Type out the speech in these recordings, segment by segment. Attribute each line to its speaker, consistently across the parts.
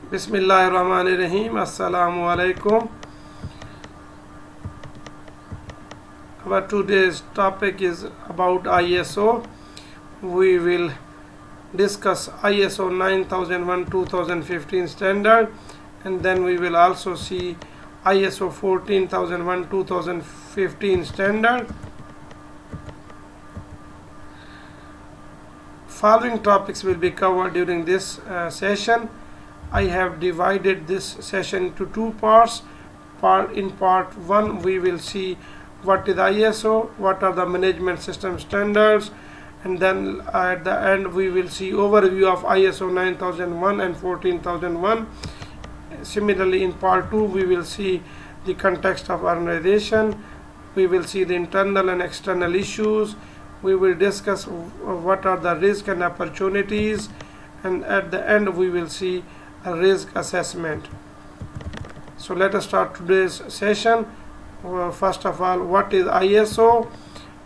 Speaker 1: Bismillahirrahmanirrahim. Assalamu alaikum. Our today's topic is about ISO. We will discuss ISO 9001-2015 standard, and then we will also see ISO 14001-2015 standard. Following topics will be covered during this session. I have divided this session into two parts. In part 1 we will see what is ISO, what are the management system standards, and then at the end we will see overview of ISO 9001 and 14001. Similarly, in part 2 we will see the context of organization, we will see the internal and external issues, we will discuss what are the risks and opportunities, and at the end we will see a risk assessment. So let us start today's session. First of all, what is ISO?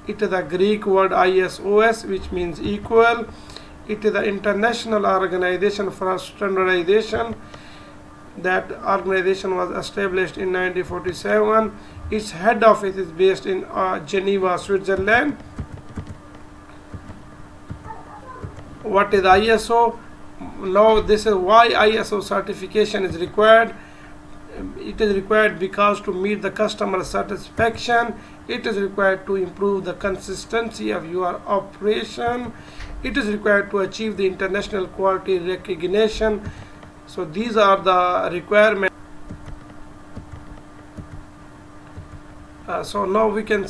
Speaker 1: It is a Greek word ISOS, which means equal. It is an international organization for standardization. That organization was established in 1947. Its head office is based in Geneva, Switzerland. What is ISO? Now this is why ISO certification is required. It is required because to meet the customer satisfaction. It is required to improve the consistency of your operation. It is required to achieve the international quality recognition. So these are the requirements. So now we can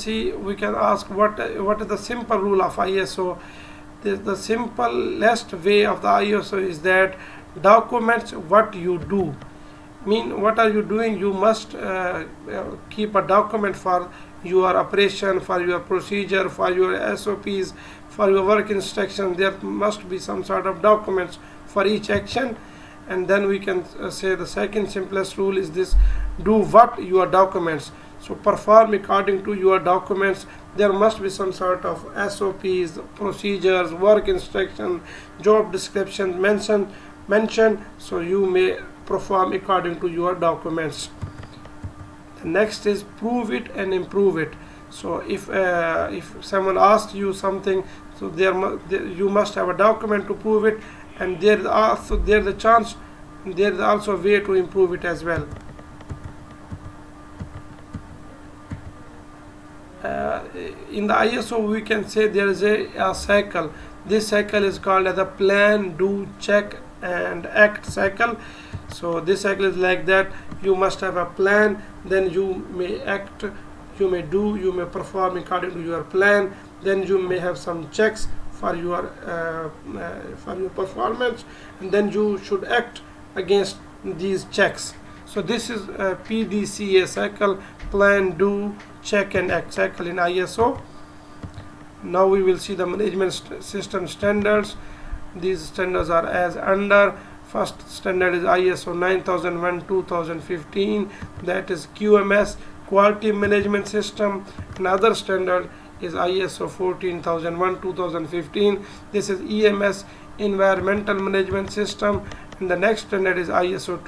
Speaker 1: ask what is the simple rule of ISO. The simplest way of the ISO is that documents what you do. What are you doing? You must keep a document for your operation, for your procedure, for your SOPs, for your work instruction. There must be some sort of documents for each action. And then we can say the second simplest rule is this: do what your documents. So perform according to your documents. There must be some sort of SOPs, procedures, work instruction, job description mentioned, so you may perform according to your documents. The next is prove it and improve it. So if someone asks you something, so you must have a document to prove it, and there is also a way to improve it as well. In the ISO we can say there is a cycle. This cycle is called as a plan, do, check and act cycle. So this cycle is like that: you must have a plan, then you may act, you may do, you may perform according to your plan, then you may have some checks for your performance, and then you should act against these checks. So this is a PDCA cycle: plan, do, check and act cycle in ISO. Now we will see the management system standards. These standards are as under. First standard is ISO 9001-2015, that is QMS, quality management system. Another standard is ISO 14001-2015, this is EMS, environmental management system. And the next standard is ISO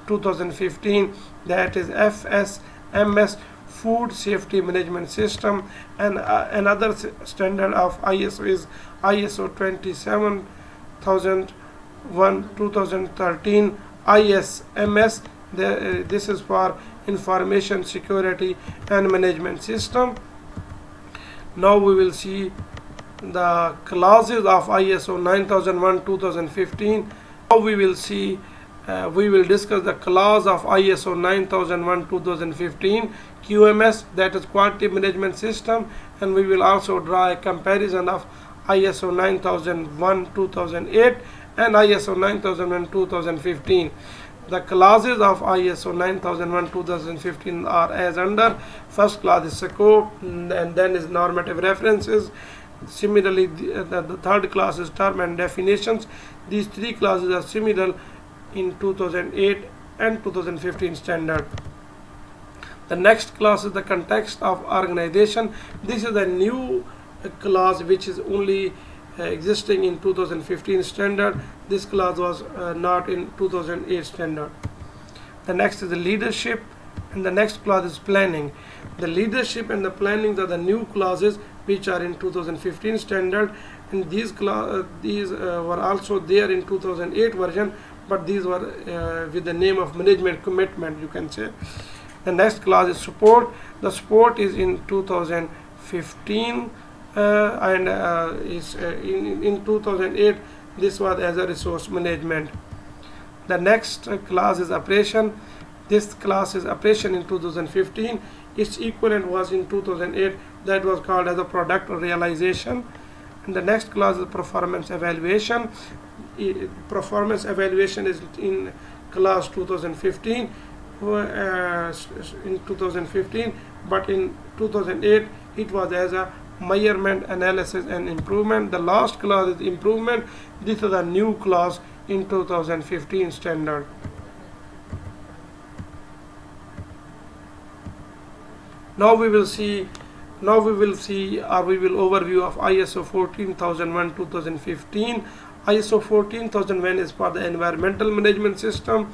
Speaker 1: 22000-2015, that is FSMS, food safety management system. And another standard of ISO is ISO 27001-2013, ISMS. This is for information security and management system. Now we will see the clauses of ISO 9001-2015. Now we will discuss the clause of ISO 9001-2015 QMS, that is quality management system, and we will also draw a comparison of ISO 9001-2008 and ISO 9001-2015. The clauses of ISO 9001-2015 are as under. First clause is scope, and then is normative references. Similarly, the third clause is term and definitions. These three clauses are similar in 2008 and 2015 standard. The next clause is the context of organization. This is a new clause which is only existing in 2015 standard. This clause was not in 2008 standard. The next is the leadership, and the next clause is planning. The leadership and the planning are the new clauses which are in 2015 standard, and these were also there in 2008 version, but these were with the name of management commitment, you can say. The next clause is support. The support is in 2015 and is in 2008 this was as a resource management. The next class is operation. This class is operation in 2015. Its equivalent was in 2008, that was called as a product realization. And the next class is performance evaluation. Performance evaluation is in class 2015 in 2015, but in 2008 it was as a measurement, analysis and improvement. The last class is improvement. This is a new class in 2015 standard. Now we will overview of ISO 14001 2015. ISO 14001 is for the environmental management system.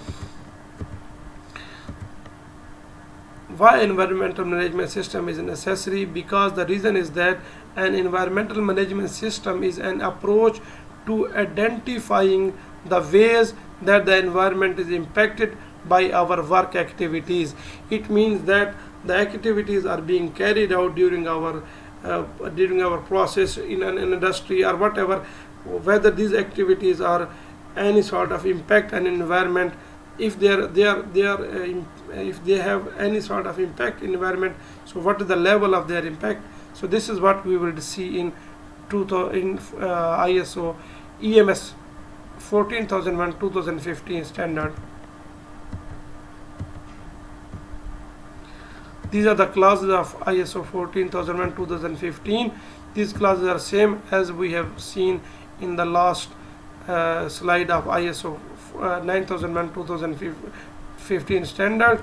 Speaker 1: Why environmental management system is necessary? Because the reason is that an environmental management system is an approach to identifying the ways that the environment is impacted by our work activities. It means that the activities are being carried out during our process in an industry or whatever, whether these activities are any sort of impact on environment. If they have any sort of impact in environment, so what is the level of their impact? So this is what we will see in ISO EMS 14001 2015 standard. These are the clauses of ISO 14001 2015. These clauses are same as we have seen in the last slide of ISO 9001 2015 standard.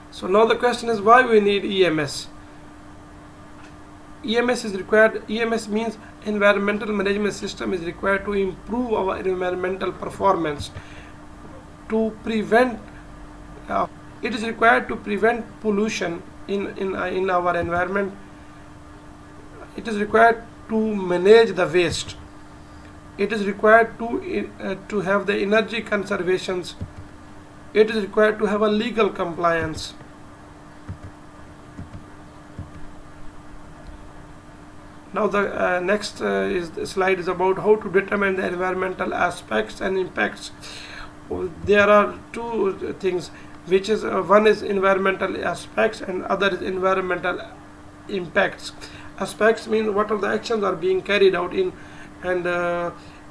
Speaker 1: So now the question is, why we need EMS? EMS is required. EMS means environmental management system is required to improve our environmental performance, to prevent it is required to prevent pollution in our environment. It is required to manage the waste. It is required to have the energy conservations. It is required to have a legal compliance. Now the next slide is about how to determine the environmental aspects and impacts. There are two things, which is one is environmental aspects and other is environmental impacts. Aspects mean what are the actions are being carried out in, and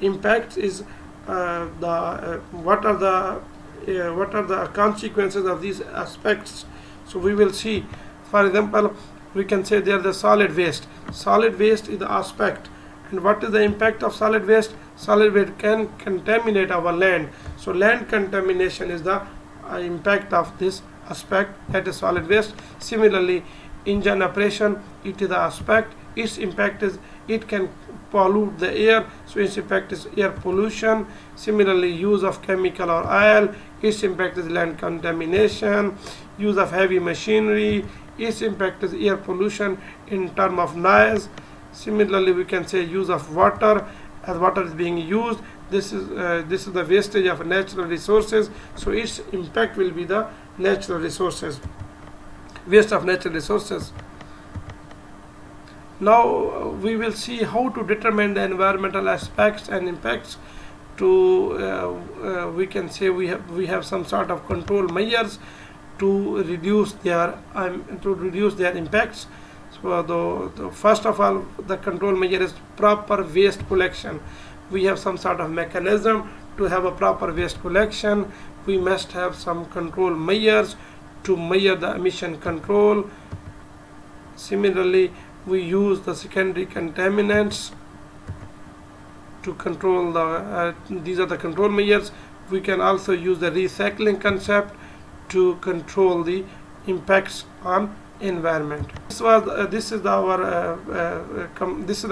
Speaker 1: impacts is what are the consequences of these aspects. So we will see, for example, we can say there is the solid waste. Solid waste is the aspect, and what is the impact of solid waste? Solid waste can contaminate our land. So land contamination is the impact of this aspect, that is solid waste. Similarly, engine operation, it is the aspect. Its impact is it can pollute the air, so its impact is air pollution. Similarly, use of chemical or oil, its impact is land contamination. Use of heavy machinery, its impact is air pollution in terms of noise. Similarly, we can say use of water, as water is being used. This is the wastage of natural resources, so its impact will be the natural resources, waste of natural resources. Now we will see how to determine the environmental aspects and impacts. We can say we have some sort of control measures to reduce their impacts. So first of all, the control measure is proper waste collection. We have some sort of mechanism to have a proper waste collection. We must have some control measures to measure the emission control. Similarly, we use the secondary contaminants to control these are the control measures. We can also use the recycling concept to control the impacts on environment. This is the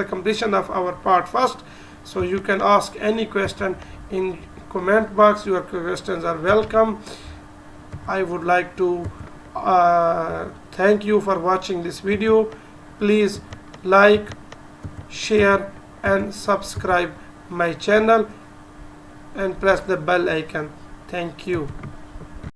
Speaker 1: completion of our part first. So you can ask any question in comment box. Your questions are welcome. I would like to thank you for watching this video. Please like, share and subscribe my channel and press the bell icon. Thank you.